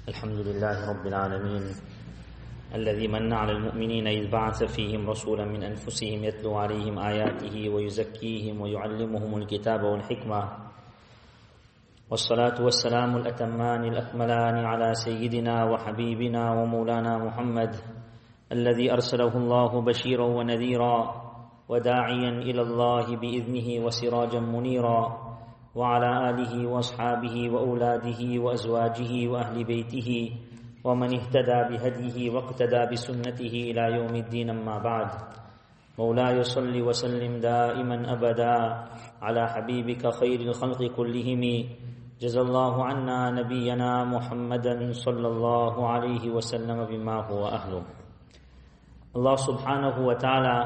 الحمد لله رب العالمين الذي من على المؤمنين إذ بعث فيهم رسولا من أنفسهم يتلو عليهم آياته ويزكيهم ويعلمهم الكتاب والحكمة والصلاة والسلام الأتمان الأكملان على سيدنا وحبيبنا ومولانا محمد الذي أرسله الله بشيرا ونذيرا وداعيا إلى الله بإذنه وسراجا منيرا وعلى آله وأصحابه وأولاده وأزواجه وأهل بيته ومن اهتدى بهديه واقتدى بسنته إلى يوم الدين. أما بعد، مولاي صل وسلم دائما أبدا على حبيبك خير الخلق كلهم، جزا الله عنا نبينا محمدا صلى الله عليه وسلم بما هو أهله. Allah subhanahu wa ta'ala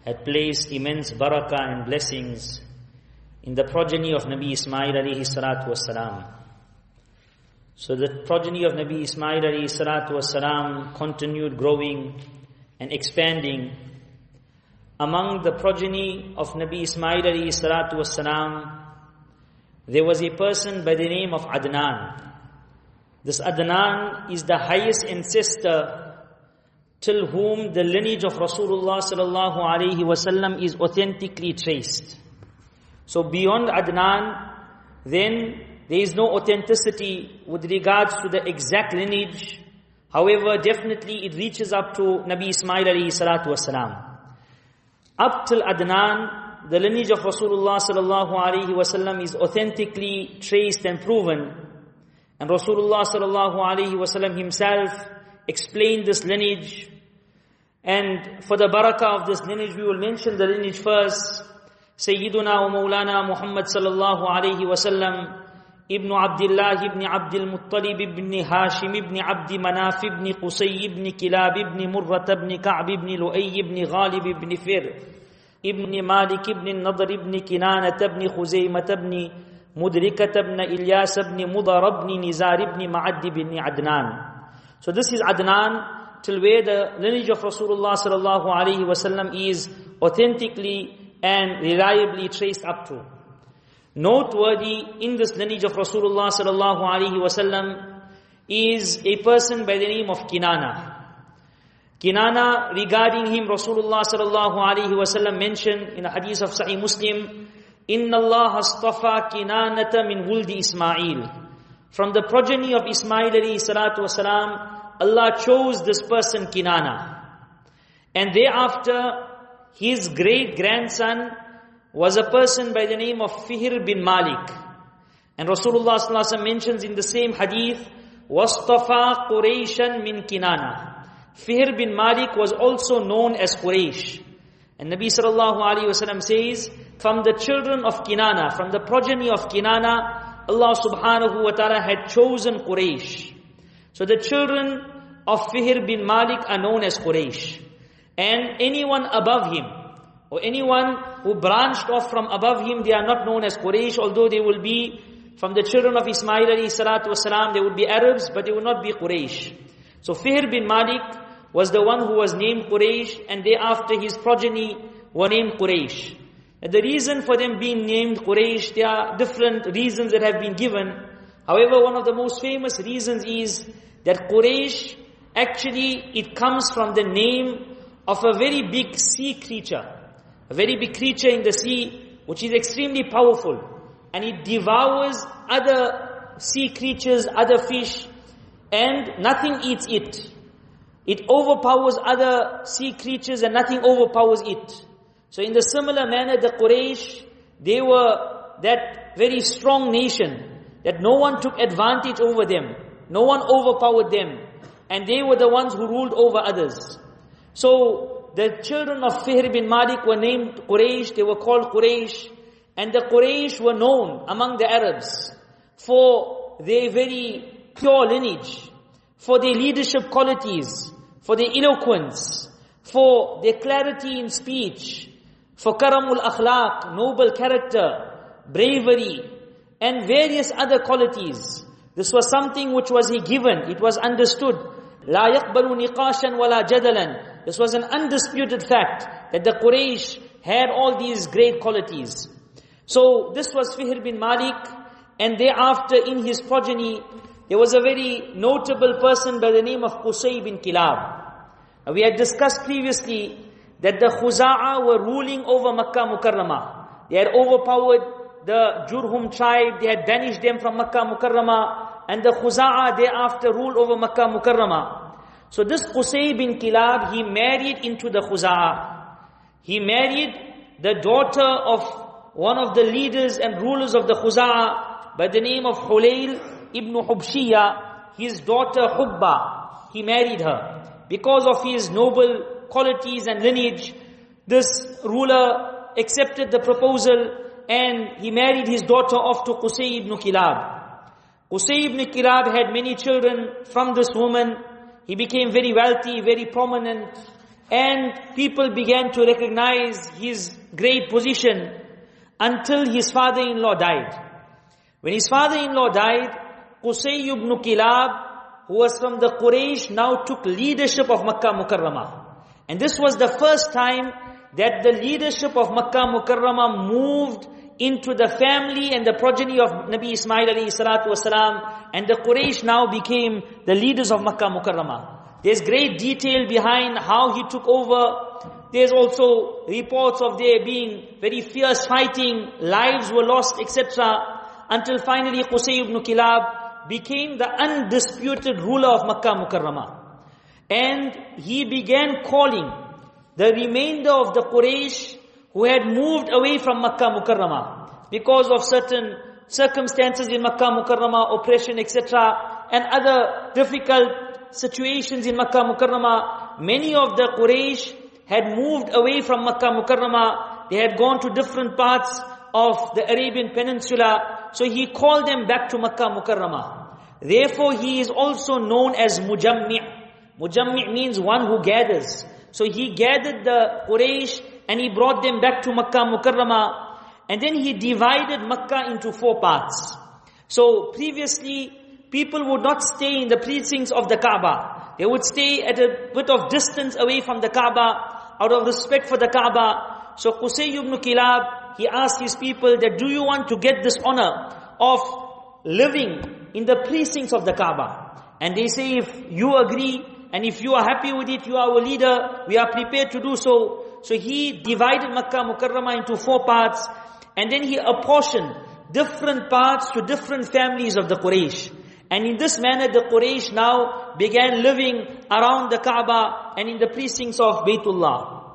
had placed immense barakah and blessings in the progeny of Nabi Ismail alayhi salatu wassalam. So the progeny of Nabi Ismail alayhi salatu wassalam continued growing and expanding. Among the progeny of Nabi Ismail alayhi salatu wassalam, there was a person by the name of Adnan. This Adnan is the highest ancestor till whom the lineage of Rasulullah sallallahu alayhi wasallam is authentically traced. So beyond Adnan, then there is no authenticity with regards to the exact lineage. However, definitely it reaches up to Nabi Ismail alayhi salatu wasalam. Up till Adnan, the lineage of Rasulullah sallallahu alayhi wasallam is authentically traced and proven. And Rasulullah sallallahu alayhi wasallam himself explained this lineage. And for the barakah of this lineage, we will mention the lineage first. Sayyiduna wa Mawlana Muhammad sallallahu alayhi wa sallam, Ibn Abdullah ibn Abdul Muttalib ibn Hashim ibn Abdi Manaf ibn Qusay ibn Kilab ibn Murrat ibn Ka'b ibn Lu'ay ibn Ghalib ibn Fir ibn Malik ibn Nadr ibn Kinanat ibn Khuzaymat ibn Mudrikat ibn Ilyas ibn Mudar ibn Nizar ibn Ma'ad ibn Adnan. So this is Adnan, till where the lineage of Rasulullah sallallahu alayhi wa sallam is authentically and reliably traced up to. Noteworthy in this lineage of Rasulullah sallallahu alaihi wasallam is a person by the name of Kinana. Kinana, regarding him, Rasulullah sallallahu alaihi wasallam mentioned in a hadith of Sahih Muslim, "Inna Allah astafa Kinanata min wuldi Ismail." From the progeny of Ismail alayhi salatu wasalam, Allah chose this person Kinana. And thereafter, his great-grandson was a person by the name of Fihr bin Malik. And Rasulullah sallallahu alaihi wasallam mentions in the same hadith, "Wastafa Quraishan min Kinana." Fihr bin Malik was also known as Quraish. And Nabi sallallahu alaihi wasallam says, from the children of Kinana, from the progeny of Kinana, Allah subhanahu wa ta'ala had chosen Quraish. So the children of Fihr bin Malik are known as Quraish. And anyone above him, or anyone who branched off from above him, they are not known as Quraysh, although they will be from the children of Ismail alayhi salatu wasalam, they would be Arabs, but they would not be Quraysh. So Fihr bin Malik was the one who was named Quraysh, and thereafter his progeny were named Quraysh. And the reason for them being named Quraysh, there are different reasons that have been given. However, one of the most famous reasons is that Quraysh, actually it comes from the name of a very big sea creature, a very big creature in the sea, which is extremely powerful, and it devours other sea creatures, other fish, and nothing eats it. It overpowers other sea creatures and nothing overpowers it. So in the similar manner, the Quraysh, they were that very strong nation, that no one took advantage over them, no one overpowered them, and they were the ones who ruled over others. So the children of Fihr bin Malik were named Quraysh, they were called Quraysh, and the Quraysh were known among the Arabs for their very pure lineage, for their leadership qualities, for their eloquence, for their clarity in speech, for karamul akhlaq, noble character, bravery, and various other qualities. This was something which was a given, it was understood. لا يقبل نقاشا ولا جدلا. This was an undisputed fact that the Quraysh had all these great qualities. So this was Fihr bin Malik, and thereafter in his progeny there was a very notable person by the name of Qusay bin Kilab. Now, we had discussed previously that the Khuza'a were ruling over Makkah Mukarramah. They had overpowered the Jurhum tribe, they had banished them from Makkah Mukarramah, and the Khuza'a thereafter ruled over Makkah Mukarramah. So this Qusay bin Kilab, he married into the Khuza'a. He married the daughter of one of the leaders and rulers of the Khuza'a by the name of Hulayl ibn Hubshiyah, his daughter Hubba. He married her. Because of his noble qualities and lineage, this ruler accepted the proposal and he married his daughter off to Qusay ibn Kilab. Qusay ibn Kilab had many children from this woman. He became very wealthy, very prominent, and people began to recognize his great position until his father-in-law died. When his father-in-law died, Qusay ibn Kilab, who was from the Quraish, now took leadership of Makkah Mukarramah. And this was the first time that the leadership of Makkah Mukarramah moved into the family and the progeny of Nabi Ismail alayhi salatu wasalam, and the Quraysh now became the leaders of Makkah Mukarramah. There's great detail behind how he took over. There's also reports of there being very fierce fighting, lives were lost, etc. Until finally Qusay ibn Kilab became the undisputed ruler of Makkah Mukarramah. And he began calling the remainder of the Quraysh who had moved away from Makkah Mukarramah because of certain circumstances in Makkah Mukarramah, oppression, etc. and other difficult situations in Makkah Mukarramah. Many of the Quraysh had moved away from Makkah Mukarramah. They had gone to different parts of the Arabian Peninsula. So he called them back to Makkah Mukarramah. Therefore, he is also known as Mujammi'. Mujammi' means one who gathers. So he gathered the Quraysh and he brought them back to Makkah Mukarramah. And then he divided Makkah into 4 parts. So previously, people would not stay in the precincts of the Kaaba. They would stay at a bit of distance away from the Kaaba out of respect for the Kaaba. So Qusay ibn Kilab, he asked his people that, do you want to get this honor of living in the precincts of the Kaaba? And they say, if you agree and if you are happy with it, you are our leader, we are prepared to do so. So he divided Makkah Mukarramah into 4 parts, and then he apportioned different parts to different families of the Quraysh. And in this manner, the Quraysh now began living around the Kaaba and in the precincts of Baytullah.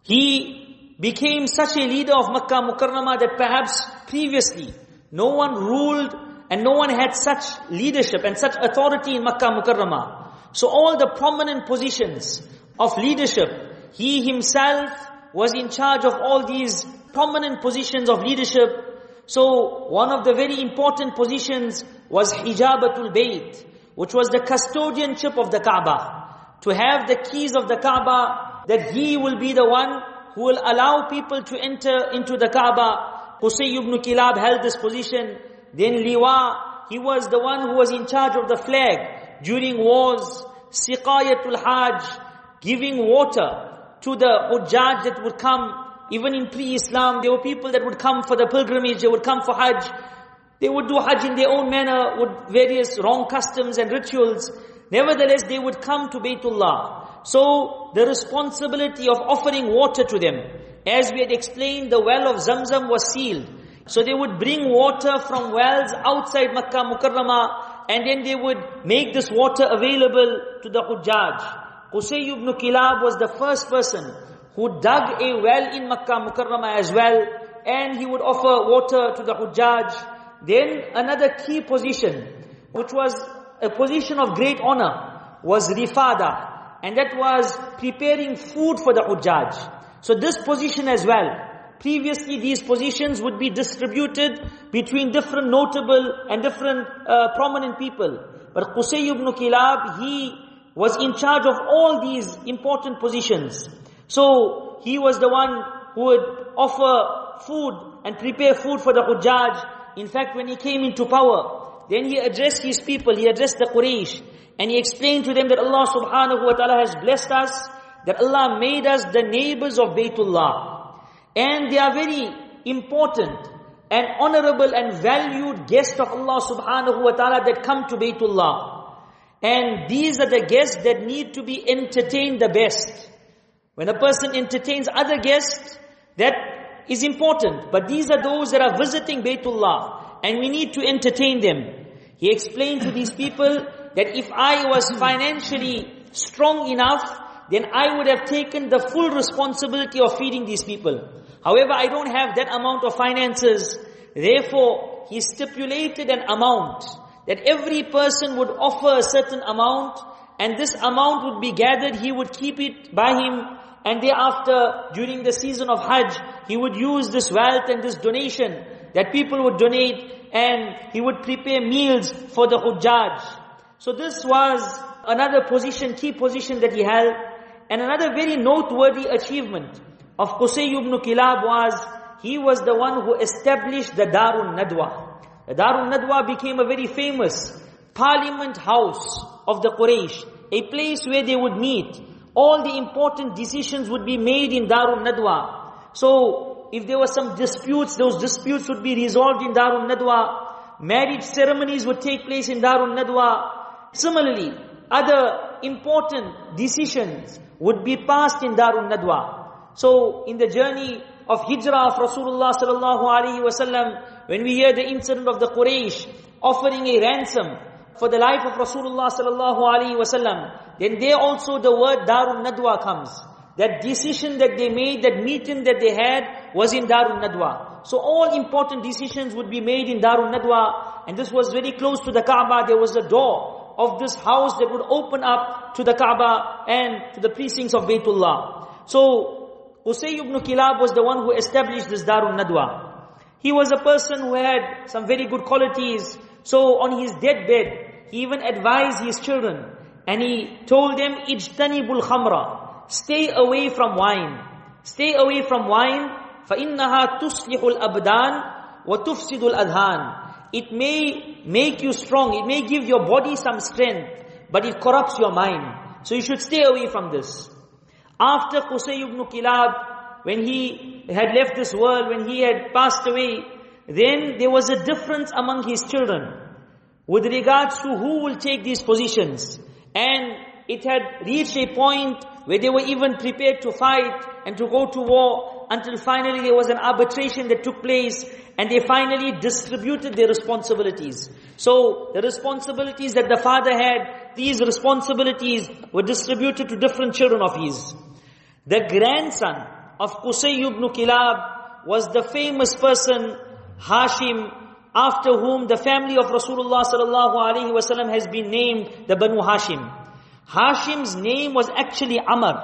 He became such a leader of Makkah Mukarramah that perhaps previously no one ruled and no one had such leadership and such authority in Makkah Mukarramah. So all the prominent positions of leadership, he himself was in charge of all these prominent positions of leadership. So one of the very important positions was Hijabatul Bayt, which was the custodianship of the Kaaba. To have the keys of the Kaaba, that he will be the one who will allow people to enter into the Kaaba. Qusay ibn Kilab held this position. Then Liwa, he was the one who was in charge of the flag during wars. Siqayatul Hajj, giving water to the Hujjaj that would come. Even in pre-Islam, there were people that would come for the pilgrimage, they would come for Hajj. They would do Hajj in their own manner with various wrong customs and rituals. Nevertheless, they would come to Baytullah. So, the responsibility of offering water to them, as we had explained, the well of Zamzam was sealed. So they would bring water from wells outside Makkah Mukarramah, and then they would make this water available to the Hujjaj. Qusay ibn Kilab was the first person who dug a well in Makkah Mukarramah as well, and he would offer water to the Hujjaj. Then another key position, which was a position of great honor, was Rifada, and that was preparing food for the Hujjaj. So this position as well, previously these positions would be distributed between different notable and different prominent people. But Qusay ibn Kilab, he was in charge of all these important positions. So he was the one who would offer food and prepare food for the Hujjaj. In fact, when he came into power, then he addressed his people, he addressed the Quraysh, and he explained to them that Allah subhanahu wa ta'ala has blessed us, that Allah made us the neighbors of Baytullah. And they are very important and honorable and valued guests of Allah subhanahu wa ta'ala that come to Baytullah. And these are the guests that need to be entertained the best. When a person entertains other guests, that is important. But these are those that are visiting Baytullah, and we need to entertain them. He explained to these people that if I was financially strong enough, then I would have taken the full responsibility of feeding these people. However, I don't have that amount of finances. Therefore, he stipulated an amount, that every person would offer a certain amount, and this amount would be gathered, he would keep it by him, and thereafter, during the season of Hajj, he would use this wealth and this donation that people would donate, and he would prepare meals for the Hujjaj. So this was another position, key position that he held. And another very noteworthy achievement of Qusay ibn Kilab was, he was the one who established the Darun Nadwa. The Darun Nadwa became a very famous parliament house of the Quraish, a place where they would meet. All the important decisions would be made in Darun Nadwa. So, if there were some disputes, those disputes would be resolved in Darun Nadwa. Marriage ceremonies would take place in Darun Nadwa. Similarly, other important decisions would be passed in Darun Nadwa. So, in the journey of Hijrah of Rasulullah sallallahu alaihi wasallam, when we hear the incident of the Quraish offering a ransom for the life of Rasulullah sallallahu alaihi wasallam, then there also the word Darun Nadwa comes. That decision that they made, that meeting that they had, was in Darun Nadwa. So all important decisions would be made in Darun Nadwa, and this was very close to the Kaaba. There was a door of this house that would open up to the Kaaba and to the precincts of Baytullah. So Qusay ibn Kilab was the one who established this Darun Nadwa. He was a person who had some very good qualities. So on his deathbed, he even advised his children, and he told them, "Ijtanibul khamra, stay away from wine. Stay away from wine. فَإِنَّهَا تُصْلِحُ الْأَبْدَانِ وَتُفْسِدُ الْأَذْهَانِ." It may make you strong, it may give your body some strength, but it corrupts your mind. So you should stay away from this. After Qusay ibn Kilab, when he had left this world, when he had passed away, then there was a difference among his children with regards to who will take these positions. And it had reached a point where they were even prepared to fight and to go to war, until finally there was an arbitration that took place, and they finally distributed their responsibilities. So the responsibilities that the father had, these responsibilities were distributed to different children of his. The grandson of Qusay ibn Kilab was the famous person Hashim, after whom the family of Rasulullah sallallahu alaihi wasallam has been named the Banu Hashim. Hashim's name was actually Amr.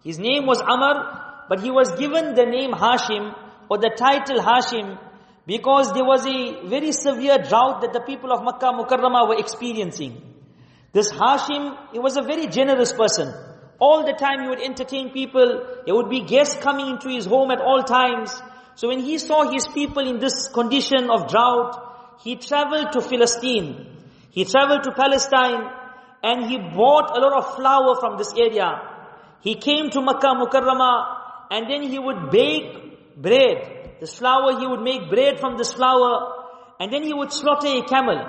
His name was Amr, but he was given the name Hashim, or the title Hashim, because there was a very severe drought that the people of Makkah Mukarramah were experiencing. This Hashim, he was a very generous person. All the time he would entertain people. There would be guests coming into his home at all times. So when he saw his people in this condition of drought, he traveled to Palestine. He traveled to Palestine, and he bought a lot of flour from this area. He came to Makkah Mukarramah, and then he would bake bread. This flour, he would make bread from this flour, and then he would slaughter a camel.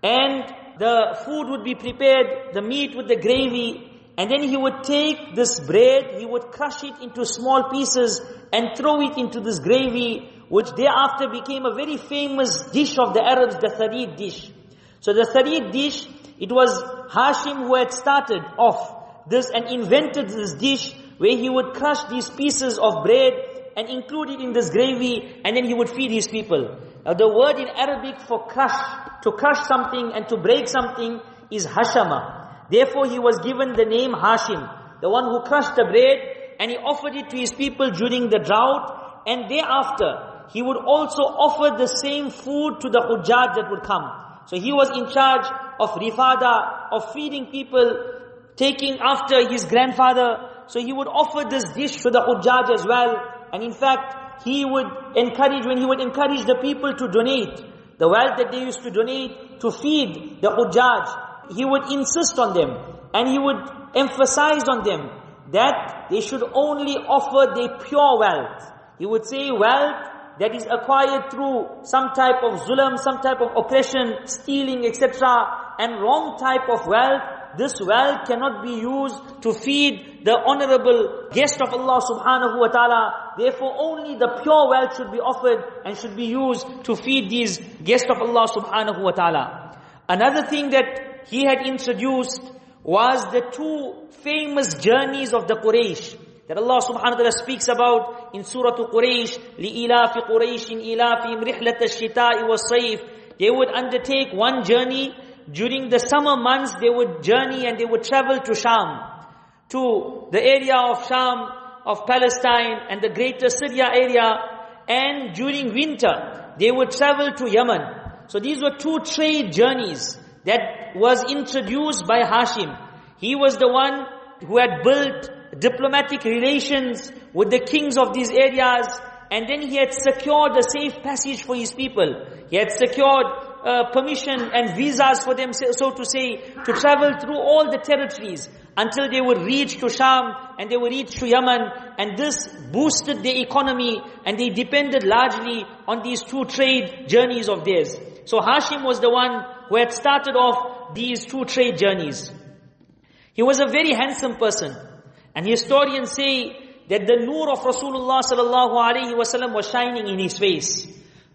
And the food would be prepared, the meat with the gravy, and then he would take this bread, he would crush it into small pieces and throw it into this gravy, which thereafter became a very famous dish of the Arabs, the tharid dish. So the tharid dish, it was Hashim who had started off this and invented this dish, where he would crush these pieces of bread and include it in this gravy, and then he would feed his people. Now the word in Arabic for crush, to crush something and to break something, is hashama. Therefore he was given the name Hashim, the one who crushed the bread, and he offered it to his people during the drought, and thereafter he would also offer the same food to the Hujjaj that would come. So he was in charge of rifada, of feeding people, taking after his grandfather. So he would offer this dish to the Hujjaj as well. And in fact, he would encourage, when he would encourage the people to donate, the wealth that they used to donate to feed the Hujjaj, he would insist on them, and he would emphasize on them that they should only offer their pure wealth. He would say wealth that is acquired through some type of zulm, some type of oppression, stealing, etc., and wrong type of wealth, this wealth cannot be used to feed the honorable guest of Allah subhanahu wa ta'ala. Therefore, only the pure wealth should be offered and should be used to feed these guests of Allah subhanahu wa ta'ala. Another thing that he had introduced was the two famous journeys of the Quraish that Allah subhanahu wa ta'ala speaks about in Surah Quraish. لِإِلَافِ قُرَيْشٍ إِلَافِهِمْ رِحْلَةَ الشِّتَاءِ وَالصَّيْفِ. They would undertake one journey. During the summer months, they would journey and they would travel to Sham, to the area of Sham, of Palestine and the greater Syria area. And during winter, they would travel to Yemen. So these were two trade journeys that was introduced by Hashim. He was the one who had built diplomatic relations with the kings of these areas, and then he had secured a safe passage for his people. He had secured permission and visas for them, so to say, to travel through all the territories until they would reach to Sham and they would reach to Yemen, and this boosted their economy, and they depended largely on these two trade journeys of theirs. So Hashim was the one who had started off these two trade journeys. He was a very handsome person, and historians say that the nur of Rasulullah sallallahu alaihi wasallam was shining in his face.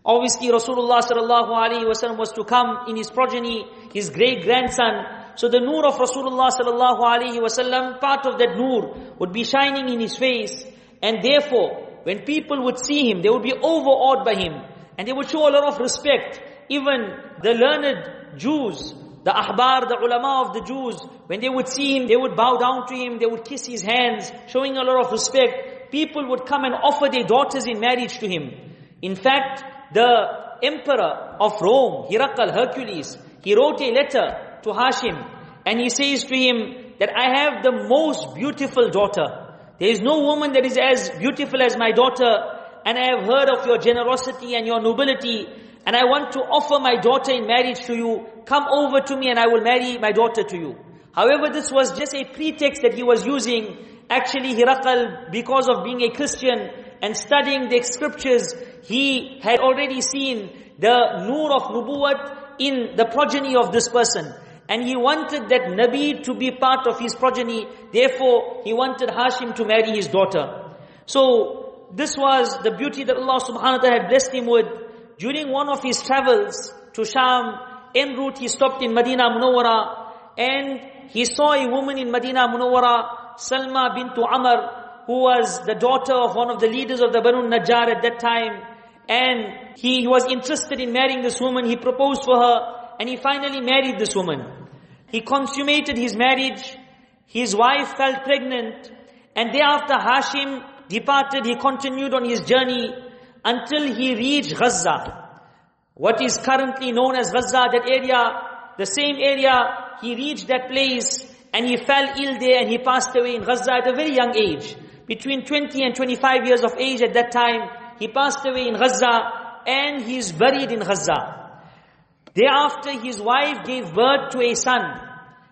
Obviously, Rasulullah sallallahu alaihi wasallam was to come in his progeny, his great-grandson. So the nur of Rasulullah sallallahu alaihi wasallam, part of that nur would be shining in his face. And therefore, when people would see him, they would be overawed by him. And they would show a lot of respect. Even the learned Jews, the ahbar, the ulama of the Jews, when they would see him, they would bow down to him, they would kiss his hands, showing a lot of respect. People would come and offer their daughters in marriage to him. In fact, the emperor of Rome, Hercules, he wrote a letter to Hashim, and he says to him that I have the most beautiful daughter. There is no woman that is as beautiful as my daughter, and I have heard of your generosity and your nobility, and I want to offer my daughter in marriage to you. Come over to me and I will marry my daughter to you. However, this was just a pretext that he was using. Actually, Herakl, because of being a Christian and studying the scriptures, he had already seen the nur of nubuwwat in the progeny of this person. And he wanted that Nabi to be part of his progeny. Therefore, he wanted Hashim to marry his daughter. So, this was the beauty that Allah subhanahu wa ta'ala had blessed him with. During one of his travels to Sham, en route he stopped in Medina Munawwara, and he saw a woman in Medina Munawwara, Salma bint Amr, who was the daughter of one of the leaders of the Banu Najjar at that time. And he was interested in marrying this woman. He proposed for her, and he finally married this woman. He consummated his marriage. His wife fell pregnant, and thereafter Hashim departed. He continued on his journey until he reached Gaza. What is currently known as Gaza, that area, the same area, he reached that place and he fell ill there and he passed away in Gaza at a very young age. Between 20 and 25 years of age at that time, he passed away in Gaza and he is buried in Gaza. Thereafter, his wife gave birth to a son,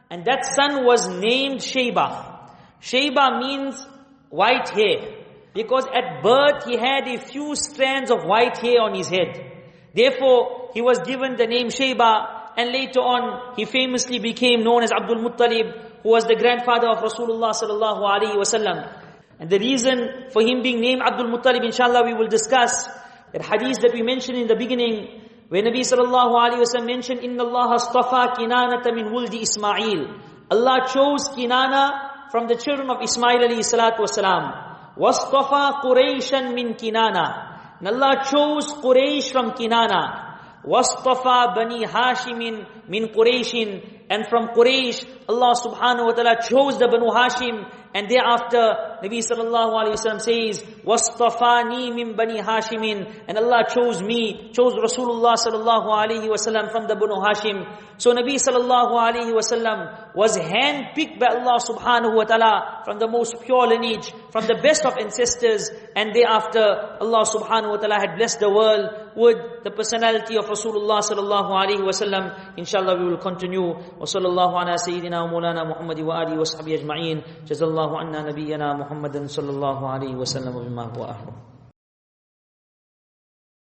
and that son was named Shayba. Shayba means white hair, because at birth he had a few strands of white hair on his head. Therefore, he was given the name Shayba, and later on he famously became known as Abdul Muttalib, who was the grandfather of Rasulullah sallallahu alaihi wasallam. And the reason for him being named Abdul Muttalib, inshallah, we will discuss that hadith that we mentioned in the beginning, where Nabi sallallahu alaihi wasallam mentioned, "Inna Allah astafa Kinanata min wuldi Ismail." Allah chose Kinana from the children of Ismail alayhi salatu wasalam. وَاصْطَفَى قُرَيْشًا مِنْ كِنَانَةٍ. And Allah chose Quraish from Kinana. وَاصْطَفَى بَنِي هَاشِمٍ مِنْ قُرَيْشٍ. And from Quraish, Allah subhanahu wa ta'ala chose the Banu Hashim. And thereafter, Nabi sallallahu alayhi wa sallam says, وَاصْطَفَانِي مِنْ بَنِي هَاشِمٍ. And Allah chose me, chose Rasulullah sallallahu alayhi wa sallam from the Banu Hashim. So Nabi sallallahu alayhi wa sallam was handpicked by Allah subhanahu wa ta'ala from the most pure lineage, from the best of ancestors. And thereafter, Allah subhanahu wa ta'ala had blessed the world with the personality of Rasulullah sallallahu alayhi wa sallam. Inshallah, we will continue. وصلى الله على سيدنا ومولانا محمد وآله وصحبه أجمعين. جزا الله عنا نبينا محمد صلى الله عليه وسلم بما هو أهله.